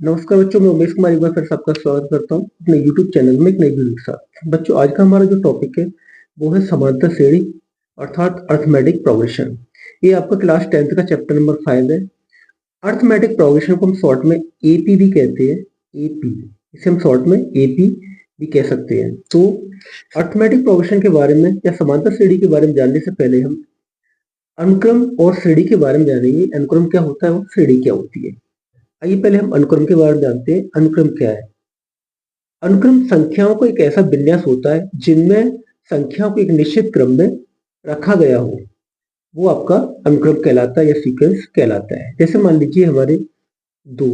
नमस्कार बच्चों, मैं उमेश कुमार एक बार फिर से आपका स्वागत करता हूँ अपने YouTube चैनल में एक नई वीडियो के साथ। बच्चों, आज का हमारा जो टॉपिक है वो है समांतर श्रेणी अर्थात अर्थमेटिक प्रोग्रेशन। ये आपका क्लास 10th का चैप्टर नंबर 5 है। अर्थमेटिक प्रोग्रेशन को हम शॉर्ट में एपी भी कहते हैं। एपी, इसे हम शॉर्ट में एपी भी कह सकते हैं। तो अर्थमेटिक प्रोग्रेशन के बारे में या समांतर श्रेणी के बारे में जानने से पहले हम अनुक्रम और श्रेणी के बारे में जानेंगे। अनुक्रम क्या होता है और श्रेणी क्या होती है। आइए पहले हम अनुक्रम के बारे में जानते हैं। अनुक्रम क्या है? अनुक्रम संख्याओं का एक ऐसा विन्यास होता है जिनमें संख्याओं को एक निश्चित क्रम में रखा गया हो, वो आपका अनुक्रम कहलाता है या सीक्वेंस कहलाता है। जैसे मान लीजिए हमारे 2,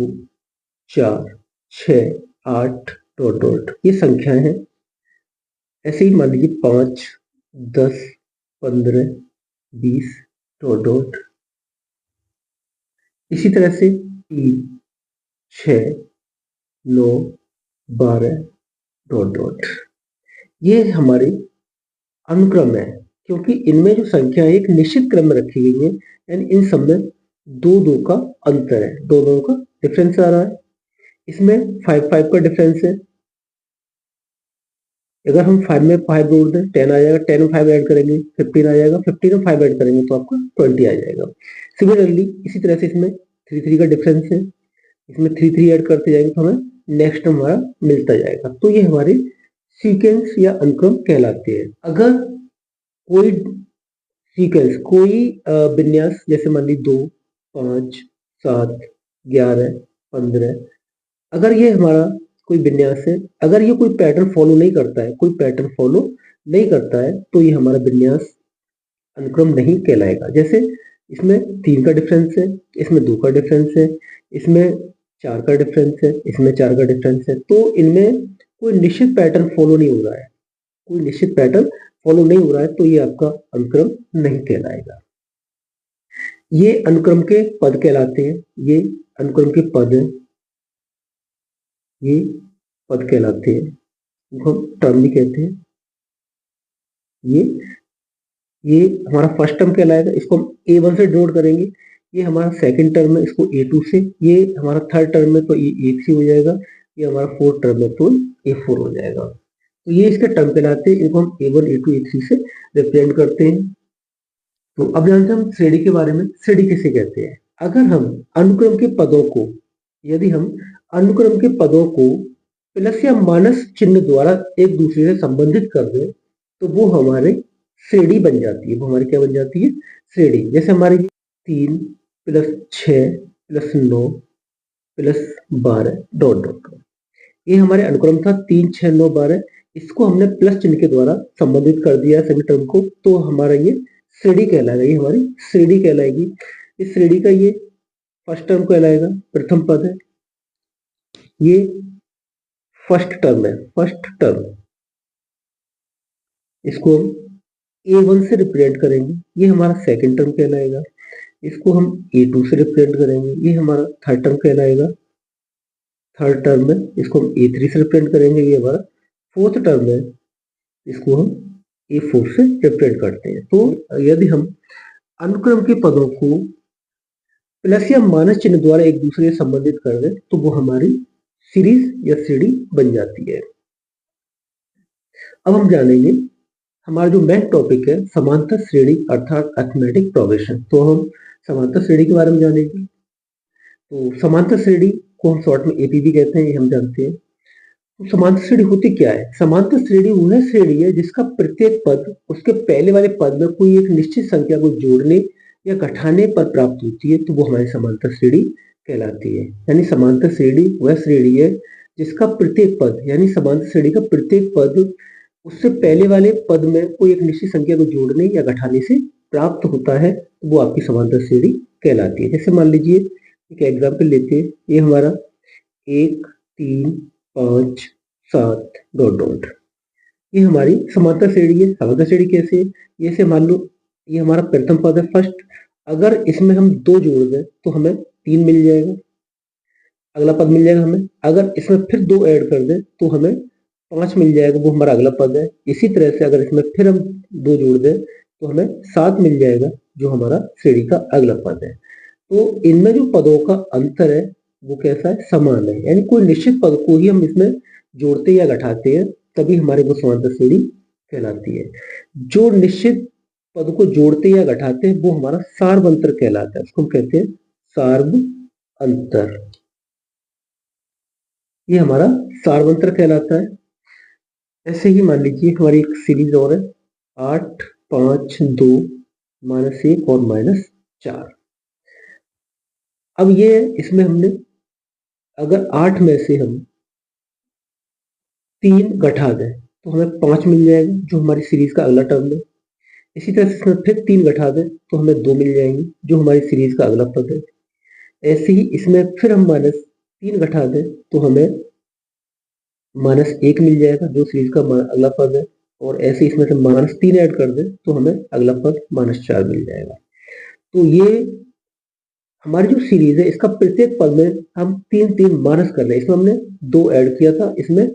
4, 6, 8 डॉट डॉट ये संख्याएं हैं। ऐसे ही मान लीजिए 5, 10, 15, 20 डॉट डॉट। इसी तरह से 3, 6, 9, 12 डॉट डॉट। ये हमारे अनुक्रम है क्योंकि इनमें जो संख्या एक निश्चित क्रम में रखी गई है, यानी इन सब में दो दो का अंतर है, दो दो का डिफरेंस आ रहा है। इसमें 5 5 का डिफरेंस है। अगर हम 5 में 5 जोड़ दें 10 आ जाएगा, 10 में 5 ऐड करेंगे 15 आ जाएगा, 15 में 5 ऐड करेंगे तो आपका 20 आ जाएगा। सिमिलरली इसी तरह से इसमें 3 3 का डिफरेंस है। इसमें 3 3 ऐड करते जाएंगे तो हमें नेक्स्ट हमारा मिलता जाएगा। तो ये हमारे सीक्वेंस या अनुक्रम कहलाते हैं। अगर कोई सीक्वेंस, कोई विन्यास, जैसे मान ली 2, 5, 7, 11, 15, अगर ये हमारा कोई विन्यास है, अगर ये कोई पैटर्न फॉलो नहीं करता है, कोई पैटर्न फॉलो नहीं करता है, तो ये हमारा विन्यास अनुक्रम नहीं कहलाएगा। जैसे इसमें 3 का डिफरेंस है, इसमें 2 का डिफरेंस है, इसमें 4 का डिफरेंस है, इसमें 4 का डिफरेंस है, तो इनमें कोई निश्चित पैटर्न फॉलो नहीं हो रहा है, कोई निश्चित पैटर्न फॉलो नहीं हो रहा है, तो ये आपका अनुक्रम नहीं कहलाएगा। ये अनुक्रम के पद कहलाते हैं। ये अनुक्रम के पद हैं, ये पद कहलाते हैं, इनको हम टर्म भी कहते हैं। ये हमारा फर्स्ट टर्म कहलाएगा, इसको हम A1 से डिनोट करेंगे। ये हमारा सेकंड टर्म है, इसको A2 से। ये हमारा थर्ड टर्म है तो ये A3 हो जाएगा। ये हमारा फोर्थ टर्म है तो A4 हो जाएगा। तो ये इसके टर्म कहलाते हैं, इनको हम A1 A2 A3 से रिप्रेजेंट करते हैं। तो अब जानते हैं हम श्रेणी के बारे में। श्रेणी किसे कहते हैं? अगर हम अनुक्रम के पदों को, यदि हम अनुक्रम के पदों को प्लस या माइनस चिन्ह द्वारा एक दूसरे से संबंधित कर दें तो वो हमारे श्रेणी बन जाती है। वो हमारी क्या बन जाती है? श्रेणी। जैसे हमारी 3 + 6 + 9 + 12 डॉट डॉट। ये हमारे अनुक्रम था 3 6 9 12। इसको हमने प्लस चिन्ह के द्वारा संबंधित कर दिया सभी टर्म को, तो हमारा ये श्रेणी कहलाएगा। ये हमारी श्रेणी कहलाएगी। इस श्रेणी का ये फर्स्ट टर्म कहलाएगा, प्रथम पद है। ये फर्स्ट टर्म है, फर्स्ट टर्म। इसको हम A1 से रिप्रेजेंट करेंगे, ये हमारा सेकंड टर्म कहलाएगा। इसको हम A2 से रिप्रेजेंट करेंगे, ये हमारा थर्ड टर्म कहलाएगा, थर्ड टर्म है। इसको हम A3 से रिप्रेजेंट करेंगे, ये हमारा फोर्थ टर्म है। इसको हम A4 से रिप्रेजेंट करते हैं। तो यदि हम अनुक्रम के पदों को प्लस या माइनस चिन्ह द्वारा एक दूसरे से संबंधित कर दें तो वो हमारी सीरीज या श्रेणी बन जाती है। अब हम जानेंगे हमारा जो मेन टॉपिक है समांतर श्रेणी अर्थात अर्थमेटिक प्रोग्रेशन। तो हम समांतर श्रेणी के बारे में जानेंगे। तो समांतर श्रेणी को हम शॉर्ट में एपी भी कहते हैं, ये हम जानते हैं। तो समांतर श्रेणी होती क्या है? समांतर श्रेणी वह श्रेणी है जिसका प्रत्येक पद उसके पहले वाले पद में कोई एक निश्चित संख्या को जोड़ने या घटाने पर प्राप्त होती है, तो वो हमारी समांतर श्रेणी कहलाती है। यानी समांतर श्रेणी वह श्रेणी है जिसका प्रत्येक पद, यानी समांतर श्रेणी का प्रत्येक पद उससे पहले वाले पद में कोई एक निश्चित संख्या को जोड़ने या घटाने से प्राप्त होता है, तो वो आपकी समांतर श्रेणी कहलाती है। जैसे मान लीजिए एक एग्जाम्पल लेते हैं। ये हमारा 1 3 5 7 डॉट डॉट, ये हमारी समांतर श्रेणी है। समांतर श्रेणी कैसे है? जैसे मान लो ये हमारा प्रथम पद है, फर्स्ट। अगर इसमें हम 2 जोड़ दें तो हमें 3 मिल जाएगा, अगला पद मिल जाएगा हमें। अगर इसमें फिर 2 ऐड कर दें तो हमें 5 मिल जाएगा, वो हमारा अगला पद है। इसी तरह से अगर इसमें फिर हम 2 जोड़ दें तो हमें 7 मिल जाएगा, जो हमारा श्रेणी का अगला पद है। तो इनमें जो पदों का अंतर है वो कैसा है, समान है। यानी कोई निश्चित पद को ही हम इसमें जोड़ते या घटाते हैं तभी हमारे वो समांतर श्रेणी कहलाती है। जो निश्चित पद को जोड़ते या घटाते हैं वो हमारा सार्व अंतर कहलाता है, उसको हम कहते हैं सार्व अंतर। ये हमारा सार्व अंतर कहलाता है। ऐसे ही मान लीजिए हमारी एक सीरीज और है 8, 5, 2, -1 और -4। अब ये इसमें हमने अगर 8 में से हम 3 घटा दें तो हमें 5 मिल जाएगा, जो हमारी सीरीज का अगला टर्म है। इसी तरह से इसमें फिर 3 घटा दें तो हमें 2 मिल जाएंगे, जो हमारी सीरीज का अगला पद है। ऐसे ही इसमें फिर हम -3 घटा दें तो हमें -1 मिल जाएगा, जो सीरीज का अगला पद है। और ऐसे इसमें से -3 ऐड कर दें तो हमें अगला पद -4 मिल जाएगा। तो ये हमारी जो सीरीज है इसका प्रत्येक पद में हम 3 माइनस कर रहे हैं। इसमें हमने 2 ऐड किया था, इसमें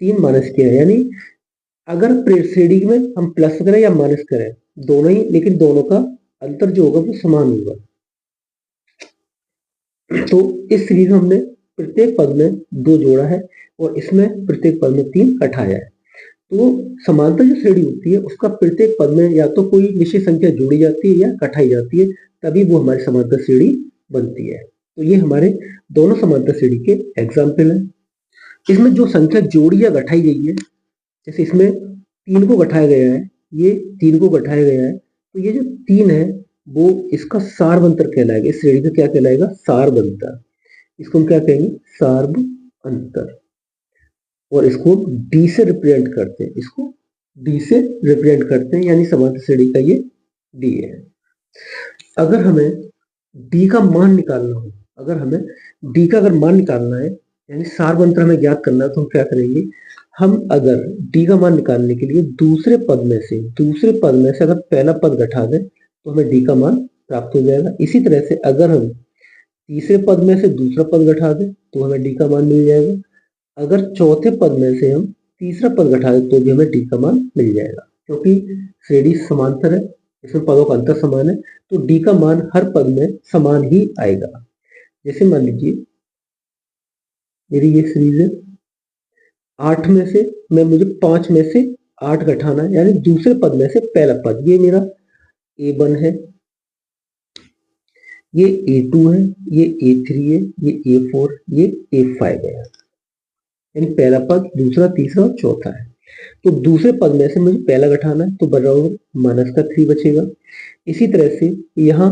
3 माइनस किया है। यानी अगर श्रेणी में हम प्लस करें या माइनस करें दोनों ही, लेकिन दोनों का अंतर जो होगा वो समान होगा। तो इस सीरीज में हमने प्रत्येक पद में 2 जोड़ा है और इसमें प्रत्येक पद में 3 घटाया है। तो समांतर जो श्रेणी होती है उसका प्रत्येक पद में या तो कोई विशेष संख्या जोड़ी जाती है या घटाई जाती है, तभी वो हमारी समांतर श्रेणी बनती है। तो ये हमारे दोनों समांतर श्रेणी के एग्जाम्पल है। इसमें जो संख्या जोड़ी या घटाई गई है, जैसे इसमें 3 को घटाया गया है, ये 3 को घटाया गया है, तो ये जो 3 है वो इसका सार्व अंतर कहलाएगा। इस श्रेणी का क्या कहलाएगा, सार्व अंतर। इसको हम क्या कहेंगे, सार्व अंतर। और इसको डी से रिप्रेजेंट करते हैं, इसको डी से रिप्रेजेंट करते हैं, यानी समांतर श्रेणी का ये डी है। अगर हमें डी का मान निकालना हो, अगर हमें डी का अगर मान निकालना है यानी सार्व अंतर हमें ज्ञात करना है, तो हम क्या करेंगे, हम अगर डी का मान निकालने के लिए दूसरे पद में से अगर पहला पद घटा दें तो हमें डी का मान प्राप्त हो जाएगा। इसी तरह से अगर हम तीसरे पद में से दूसरा पद घटा दें तो हमें डी का मान मिल जाएगा। अगर चौथे पद में से हम तीसरा पद घटा दें तो भी हमें डी का मान मिल जाएगा, क्योंकि श्रेणी समांतर है, इसमें पदों का अंतर समान है, तो डी का मान हर पद में समान ही आएगा। जैसे मान लीजिए मेरी ये सीरीज है 8 में से मुझे 5 में से 8 घटाना है, यानी दूसरे पद में से पहला पद, ये मेरा A1 है, ये A2 है, ये A3 है, ये A4, ये A5 है। यानी पहला पद, दूसरा, तीसरा और चौथा है। तो दूसरे पद में से मुझे पहला घटाना है तो बराबर -3 बचेगा। इसी तरह से यहाँ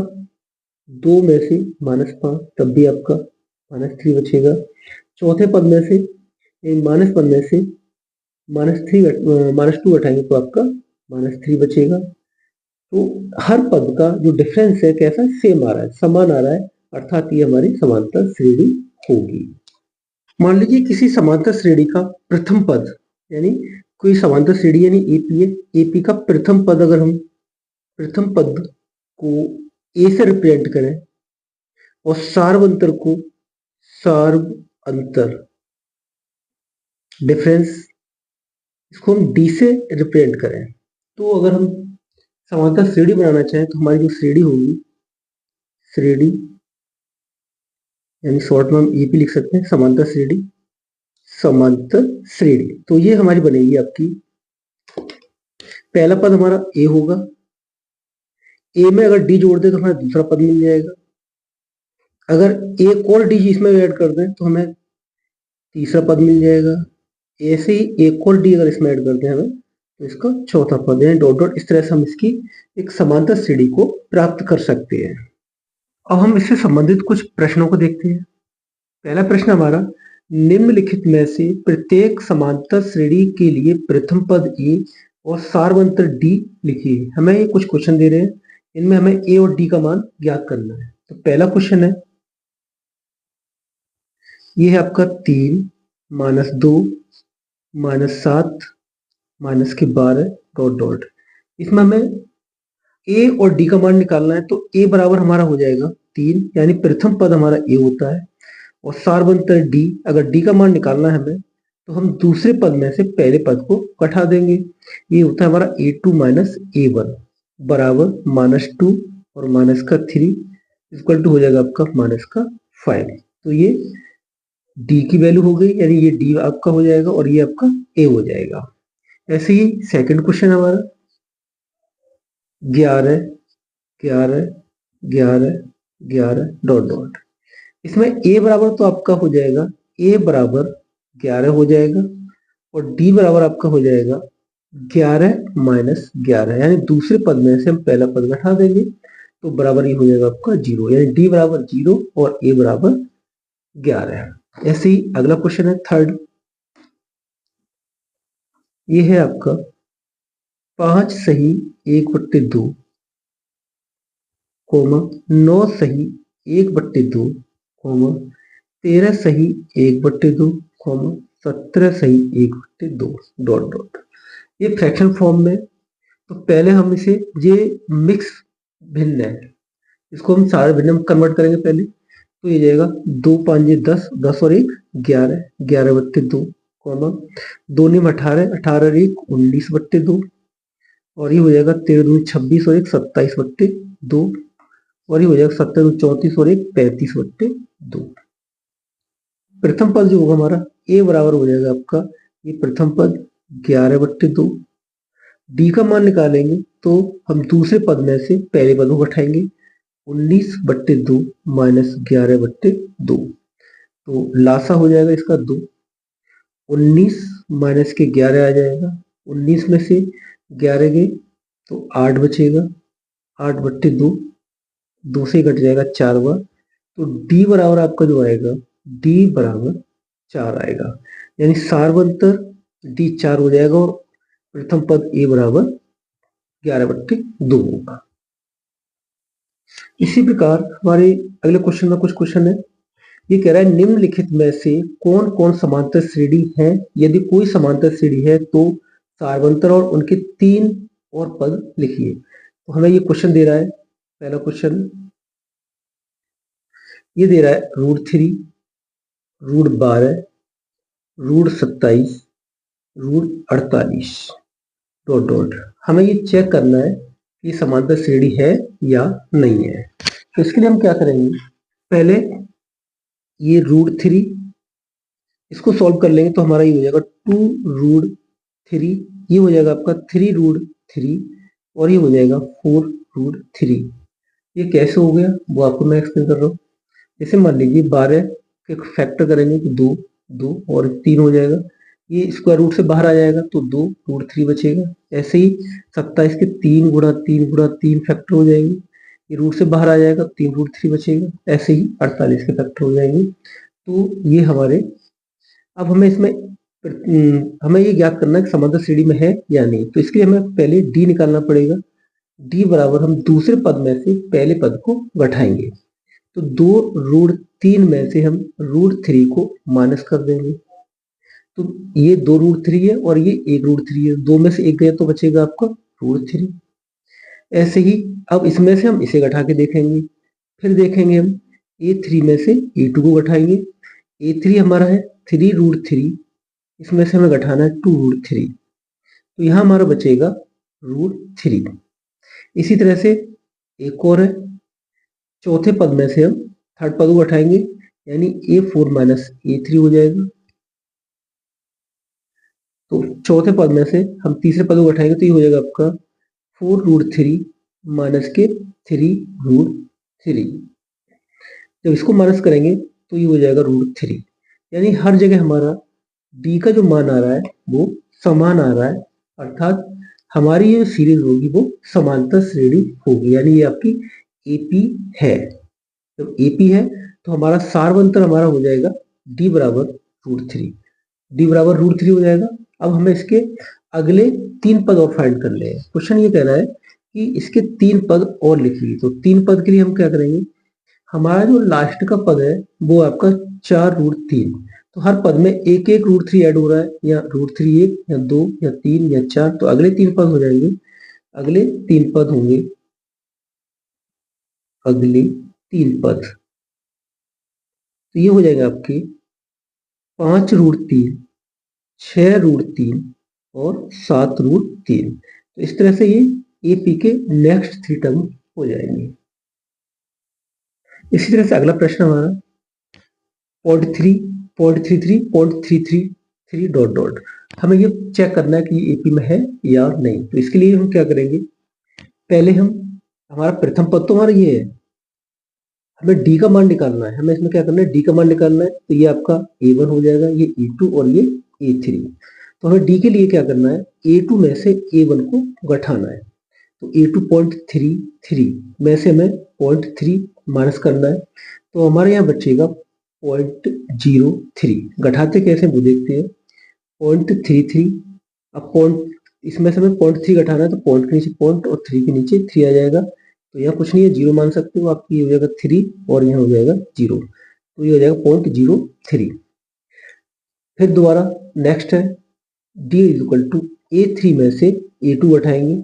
2 में से -5 तब भी आपका -3 बचेगा। चौथे पद में से माइनस पद में से -2 घटाएंगे तो आपका -3 बचेगा। तो हर पद का जो डिफरेंस है कैसा, सेम आ रहा है, समान आ रहा है, अर्थात ये हमारी समांतर श्रेणी होगी। मान लीजिए किसी समांतर श्रेणी का प्रथम पद, यानी कोई समांतर श्रेणी यानी एपी है, एपी का प्रथम पद अगर हम प्रथम पद को ए से रिप्रेजेंट करें और सार्व अंतर को सार्व अंतर डिफरेंस इसको हम डी से रिप्रेजेंट करें, तो अगर हम समांतर श्रेणी बनाना चाहें तो हमारी जो श्रेणी होगी, श्रेणी यानी शॉर्ट में हम ईपी लिख सकते हैं, समांतर श्रेणी, समांतर श्रेणी। तो ये हमारी बनेगी आपकी, पहला पद हमारा ए होगा, ए में अगर डी जोड़ दे तो हमें दूसरा पद मिल जाएगा। अगर एक और डी इसमें ऐड कर दें तो हमें तीसरा पद मिल जाएगा। ऐसे ही एक और डी अगर इसमें ऐड कर दें हमें तो इसका चौथा पद, यानी डॉट डॉट, इस तरह से हम इसकी एक समांतर श्रेणी को प्राप्त कर सकते हैं। अब हम इससे संबंधित कुछ प्रश्नों को देखते हैं। पहला प्रश्न हमारा, निम्नलिखित में से प्रत्येक समांतर श्रेणी के लिए प्रथम पद ए और सार्व अंतर डी लिखिए। हमें ये कुछ क्वेश्चन दे रहे हैं, इनमें हमें ए और डी का मान ज्ञात करना है। तो पहला क्वेश्चन है, ये है आपका 3, -2, -7, -12 डॉट डॉट। इसमें हमें ए और डी का मान निकालना है, तो ए बराबर हमारा हो जाएगा 3, यानी प्रथम पद हमारा ए होता है, और सार्व अंतर डी, अगर डी का मान निकालना है हमें तो हम दूसरे पद में से पहले पद को घटा देंगे। ये होता है हमारा A2 - A1 बराबर -2 और -3 इक्वल टू हो जाएगा आपका -5। तो ये डी की वैल्यू हो गई, यानी ये डी आपका हो जाएगा और ये आपका ए हो जाएगा। ऐसे ही सेकंड क्वेश्चन हमारा 11 11 11 11 डॉट डॉट। इसमें ए बराबर तो आपका हो जाएगा, ए बराबर 11 हो जाएगा और डी बराबर आपका हो जाएगा 11 माइनस 11, यानी दूसरे पद में से हम पहला पद घटा देंगे तो बराबर ही हो जाएगा आपका 0, यानी डी बराबर 0 और ए बराबर 11। ऐसे ही अगला क्वेश्चन है थर्ड, ये है आपका 5 सही 1/2, 9 सही 1/2, 13 सही 1/2, 17 सही 1/2 डॉट डॉट। ये फ्रैक्शन फॉर्म में, तो पहले हम इसे, ये मिक्स भिन्न है, इसको हम सारे भिन्न में कन्वर्ट करेंगे पहले। तो ये जाएगा 2 5 10, 10 और 1 11, 11/2, 2 9 18, 18 और 1 19/2, और ये हो जाएगा 13 दूनी 26 और 1 27/2, और ये हो जाएगा 17 दूनी 34 और 1 35/2। प्रथम पद जो होगा हमारा ए बराबर हो जाएगा आपका, ये प्रथम पद 11/2। डी का मान निकालेंगे तो हम दूसरे पद में से पहले पद को घटाएंगे, 19/2 माइनस 11/2, तो लासा हो जाएगा इसका 2। 19 माइनस के 11 आ जाएगा, 19 में से 11 गए तो 8 बचेगा, 8/2, 2 से घट जाएगा 4 बार, तो डी बराबर आपका जो आएगा, डी बराबर 4 आएगा, यानी सार्वंतर डी 4 हो जाएगा और प्रथम पद ए बराबर 11/2 होगा। इसी प्रकार हमारे अगले क्वेश्चन में कुछ क्वेश्चन है, ये कह रहा है निम्नलिखित में से कौन कौन समांतर श्रेणी है, यदि कोई समांतर श्रेणी है तो सार्वंतर और उनके 3 और पद लिखिए। तो हमें ये क्वेश्चन दे रहा है, पहला क्वेश्चन ये दे रहा है √3, √12, √27, √48 डॉट डॉट। हमें ये चेक करना है कि समांतर श्रेणी है या नहीं है। तो इसके लिए हम क्या करेंगे, पहले ये √3 इसको सॉल्व कर लेंगे तो हमारा ये हो जाएगा 2√3, ये हो जाएगा आपका 3√3 और ये हो जाएगा 4√3। ये कैसे हो गया वो आपको मैं एक्सप्लेन कर रहा हूँ। जैसे मान लीजिए 12 के फैक्टर करेंगे तो 2 2 और 3 हो जाएगा, ये स्क्वायर रूट से बाहर आ जाएगा तो 2√3 बचेगा। ऐसे ही 27 के 3 गुणा 3 गुणा 3 फैक्टर हो जाएंगे, ये रूट से बाहर आ जाएगा 3√3 बचेगा। ऐसे ही 48 के फैक्टर हो जाएंगे। तो ये हमारे, अब हमें इसमें हमें ये ज्ञात करना है कि समांतर श्रेणी में है या नहीं। तो इसके लिए हमें पहले डी निकालना पड़ेगा, डी बराबर हम दूसरे पद में से पहले पद को घटाएंगे, तो 2√3 में से हम √3 को माइनस कर देंगे, तो ये 2√3 है और ये 1√3 है, 2 में से 1 गया तो बचेगा आपका √3। ऐसे ही अब इसमें से हम इसे घटा के देखेंगे, फिर देखेंगे हम a3 में से a2 को घटाएंगे, a3 हमारा है 3√3, इसमें से हमें घटाना है 2√3, तो यहाँ हमारा बचेगा √3। इसी तरह से एक और है, चौथे पद में से हम थर्ड पद को घटाएंगे, यानी a4 माइनस a3 हो जाएगा, तो चौथे पद में से हम तीसरे पद को घटाएंगे तो ये हो जाएगा आपका 4√3 माइनस के 3√3। जब इसको माइनस करेंगे तो ये हो जाएगा √3, यानी हर जगह हमारा डी का जो मान आ रहा है वो समान आ रहा है, अर्थात हमारी ये सीरीज होगी वो समांतर श्रेणी होगी, यानी ये आपकी एपी है। जब एपी है तो हमारा सार्वंतर हमारा हो जाएगा डी बराबर √3, डी बराबर √3 हो जाएगा। अब हमें इसके अगले 3 पद और फाइंड कर ले। क्वेश्चन ये कह रहा है कि इसके 3 पद और लिखिए, तो 3 पद के लिए हम क्या करेंगे, हमारा जो लास्ट का पद है वो आपका 4√3, तो हर पद में एक एक √3 ऐड हो रहा है, या √3 1 या 2 या 3 या 4, तो अगले 3 पद हो जाएंगे, अगले 3 पद होंगे, अगले 3 पद, तो ये हो जाएगा आपके 5√3, 6√3 और 7√3। तो इस तरह से ये एपी के नेक्स्ट 3 टर्म हो जाएंगे। इसी तरह से अगला प्रश्न हमारा 0.3, 0.33, 0.333 डॉट डॉट। हमें ये चेक करना है कि ये एपी में है या नहीं। तो इसके लिए हम क्या करेंगे, पहले हम हमारा प्रथम पद तो हमारा ये है, हमें डी का मान निकालना है। हमें इसमें क्या करना है, डी का मान निकालना है। तो ये आपका A1 हो जाएगा, ये A2 और ये A3। तो हमें डी के लिए क्या करना है, A2 में से A1 को घटाना है। तो A2 0.33 में से हमें 0.3 माइनस करना है। तो हमारे यहाँ बचेगा 0.03। घटाते कैसे वो देखते हैं। 0.33 अब पॉइंट, इसमें से हमें 0.3 घटाना है, तो पॉइंट के नीचे पॉइंट और 3 के नीचे 3 आ जाएगा। तो यहाँ कुछ नहीं है, 0 मान सकते हो आपकी, ये हो जाएगा 3 और यहाँ हो जाएगा 0। तो ये हो जाएगा 0.03। फिर दोबारा नेक्स्ट है d इक्वल टू A3 में से A2 घटाएंगे।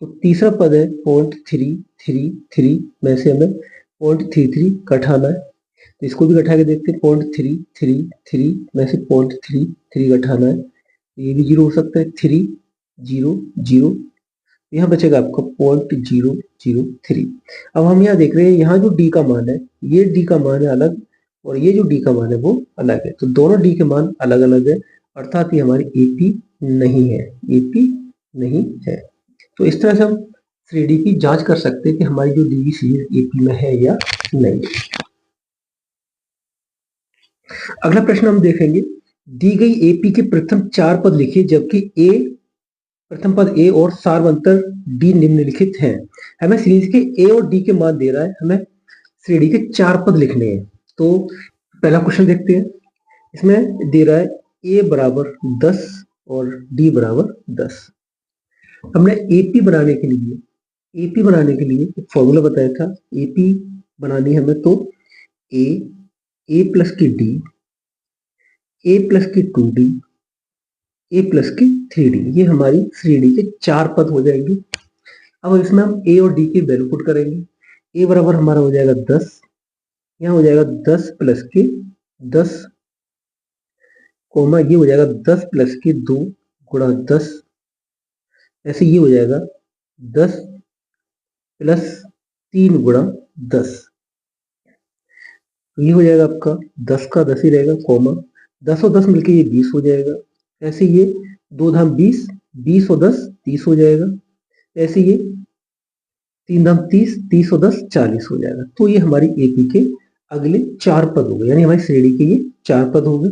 तो तीसरा पद है 0.333 में से हमें 0.33 घटाना है। तो इसको भी घटा के देखते हैं, 0.333 में से 0.33 घटाना है। ये भी 0 हो सकता है, 3 0 0। यहाँ बचेगा आपका 0.003। अब हम यहाँ देख रहे हैं, यहाँ जो d का मान है, ये d का मान है अलग और ये जो d का मान है वो अलग है। तो दोनों d के मान अलग अलग है, अर्थात ये हमारी एपी नहीं है, एपी नहीं है। तो इस तरह से हम 3D की जांच कर सकते हैं कि हमारी जो दी सीरीज एपी में है या नहीं। अगला प्रश्न हम देखेंगे, दी गई एपी के प्रथम 4 पद लिखिए जबकि ए प्रथम पद ए और सार्वंतर डी निम्नलिखित हैं। हमें सीरीज के ए और डी के मान दे रहा है, हमें 3D के 4 पद लिखने हैं। तो पहला क्वेश्चन देखते हैं, इसमें दे रहा है ए बराबर 10 और डी बराबर 10। हमने एपी बनाने के लिए एक फॉर्मूला बताया था। एपी बनानी है हमें, तो ए प्लस की डी, ए प्लस की 2D, ए प्लस की 3D, ये हमारी 3D के 4 पद हो जाएंगे। अब इसमें हम ए और डी की वैल्यू पुट करेंगे। ए बराबर हमारा हो जाएगा 10, यहाँ हो जाएगा 10 प्लस के 10 कोमा, ये हो जाएगा 10 प्लस के 2 गुणा 10, ऐसे ये हो जाएगा 10 प्लस 3 गुणा 10। ये हो जाएगा आपका 10 का 10 ही रहेगा, कोमा 10 और 10 मिलके ये 20 हो जाएगा। ऐसे ये 2 धाम 20, 20 और 10 30 हो जाएगा। ऐसे ये 3 धाम 30, 30 और 10 40 हो जाएगा। तो ये हमारी एपी के अगले 4 पद हो गए, यानी हमारी श्रेणी के ये 4 पद हो गए।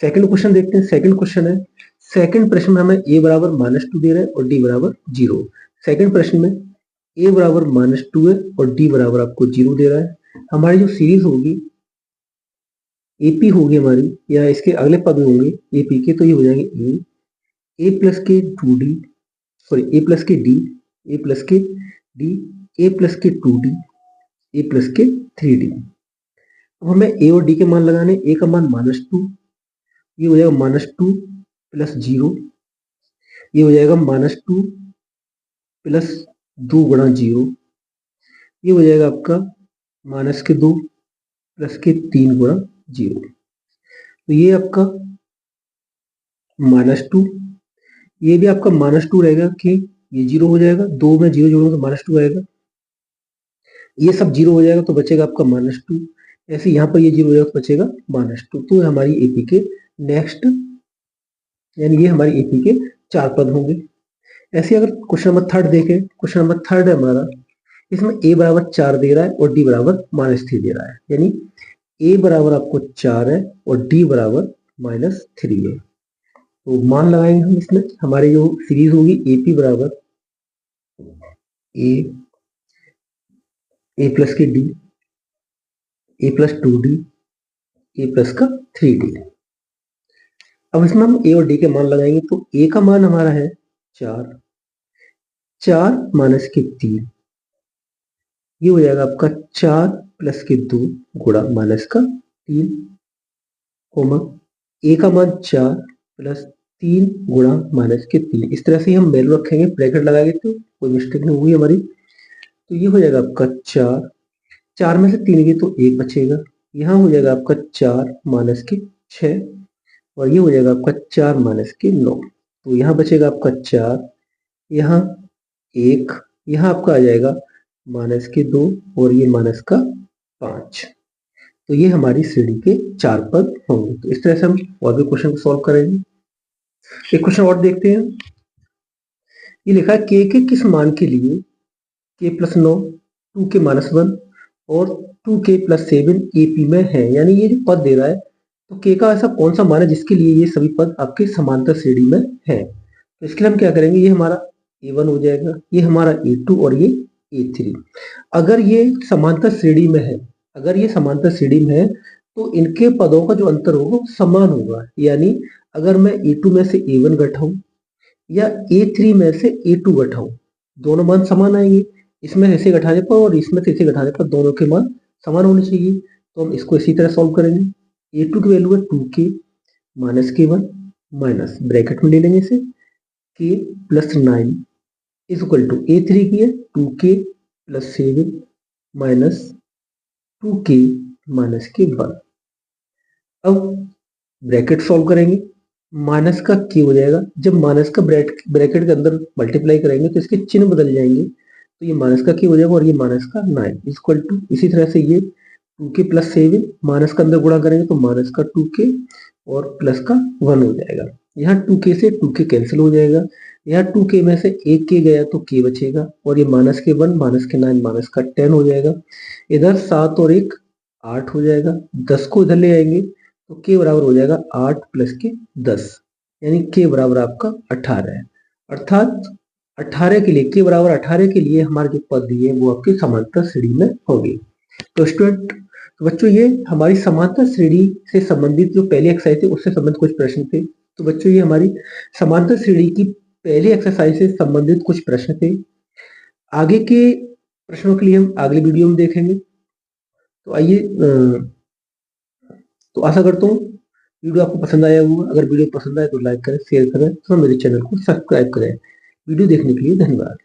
सेकंड क्वेश्चन देखते हैं। सेकंड क्वेश्चन है, सेकंड प्रश्न में हमें ए बराबर -2 दे रहा है और डी बराबर 0। सेकंड प्रश्न में ए बराबर -2 है और डी बराबर आपको 0 दे रहा है। हमारी जो सीरीज होगी एपी होगी हमारी, या इसके अगले पद होंगे एपी के, तो ये हो जाएंगे ए प्लस के 2D, सॉरी ए प्लस के डी, ए प्लस के डी, ए प्लस के 2D, ए प्लस के 3D। अब हमें ए और डी के मान लगाने। ए का मान -2, ये हो जाएगा -2 प्लस 0, ये हो जाएगा -2 प्लस 2 गुणा 0, ये हो जाएगा आपका -2 प्लस के 3 गुणा 0। तो ये आपका -2, ये भी आपका -2 रहेगा कि ये 0 हो जाएगा, 2 में 0 जोड़ोगे तो -2 आएगा, ये सब 0 हो जाएगा तो बचेगा आपका -2। ऐसे यहाँ पर ये 0 हो जाएगा तो बचेगा -2। तो हमारी एपी के नेक्स्ट, यानी ये हमारी एपी के 4 पद होंगे। ऐसे अगर क्वेश्चन नंबर 3 देखें, क्वेश्चन नंबर 3 है हमारा, इसमें ए बराबर 4 दे रहा है और डी बराबर -3 दे रहा है, यानी ए बराबर आपको 4 है और डी बराबर -3 है। तो मान लगाएंगे हम इसमें, हमारी जो सीरीज होगी एपी बराबर ए प्लस की डी, ए प्लस 2D, ए प्लस का 3D। अब इसमें हम ए और डी के मान लगाएंगे। तो ए का मान हमारा है 4, 4 माइनस के 3, ये हो जाएगा आपका 4 प्लस के 2 गुणा -3, कोमा ए का मान 4 प्लस 3 गुणा -3। इस तरह से हम वैल्यू रखेंगे, ब्रैकेट लगाएंगे तो कोई मिस्टेक नहीं होगी हमारी। तो ये हो जाएगा आपका 4, 4 में से 3 गए तो 1 बचेगा, यहाँ हो जाएगा आपका 4 माइनस के 6 और ये हो जाएगा आपका 4 माइनस के 9। तो यहाँ बचेगा आपका 4, यहाँ 1, यहाँ आपका आ जाएगा -2 और ये -5। तो ये हमारी श्रेणी के 4 पद होंगे। तो इस तरह से हम और भी क्वेश्चन को सॉल्व करेंगे। एक क्वेश्चन और देखते हैं। ये लिखा है के किस मान के लिए k + 9, 2k - 1 और 2k + 7 AP में है। यानी ये जो पद दे रहा है तो k का ऐसा कौन सा मान है जिसके लिए ये सभी पद आपके समांतर श्रेणी में है। तो इसके लिए हम क्या करेंगे, ये हमारा A1 हो जाएगा, ये हमारा A2 और ये A3। अगर ये समांतर श्रेणी में है, अगर ये समांतर श्रेणी में है तो इनके पदों का जो अंतर होगा वो समान होगा। यानी अगर मैं A2 में से A1 घटाऊं या A3 में से A2 घटाऊं, दोनों मान समान आएंगे। इसमें ऐसे घटाने पर और इसमें से ऐसे घटाने पर दोनों के मान समान होने चाहिए। तो हम इसको इसी तरह सॉल्व करेंगे। A2 की वैल्यू है 2k - k1 माइनस ब्रैकेट में ले लेंगे इसे k + 9 is equal to A3 की है 2k + 7 माइनस 2k - k1। अब ब्रैकेट सॉल्व करेंगे, माइनस का k हो जाएगा। जब माइनस का ब्रैकेट के अंदर मल्टीप्लाई करेंगे तो इसके चिन्ह बदल जाएंगे। तो ये माइनस का k हो जाएगा और ये माइनस का 9 इक्वल टू, इसी तरह से ये 2k + 7 माइनस का अंदर गुणा करेंगे तो माइनस का 2k और प्लस का 1 हो जाएगा। यहाँ 2k से 2k कैंसिल हो जाएगा। यहाँ 2k में से एक k गया तो k बचेगा और ये माइनस के 1 माइनस के 9 माइनस का 10 हो जाएगा। इधर 7 और 1 8 हो जाएगा। 10 को इधर ले आएंगे तो k बराबर हो जाएगा 8 + के 10, यानी k बराबर आपका 18 है। अर्थात 18 के लिए, k बराबर 18 के लिए हमारे जो पद दिए वो आपके समांतर श्रेणी में होंगे। तो स्टूडेंट, तो बच्चों ये हमारी समांतर श्रेणी से संबंधित जो पहली एक्सरसाइज थी उससे संबंधित कुछ प्रश्न थे। तो बच्चों ये हमारी समांतर श्रेणी की पहली एक्सरसाइज से संबंधित कुछ प्रश्न थे। आगे के प्रश्नों के लिए हम अगली वीडियो में देखेंगे। तो आइए, तो आशा करता हूँ वीडियो आपको पसंद आया होगा। अगर वीडियो पसंद आए तो लाइक करें, शेयर करें, तो मेरे चैनल को सब्सक्राइब करें। वीडियो देखने के लिए धन्यवाद।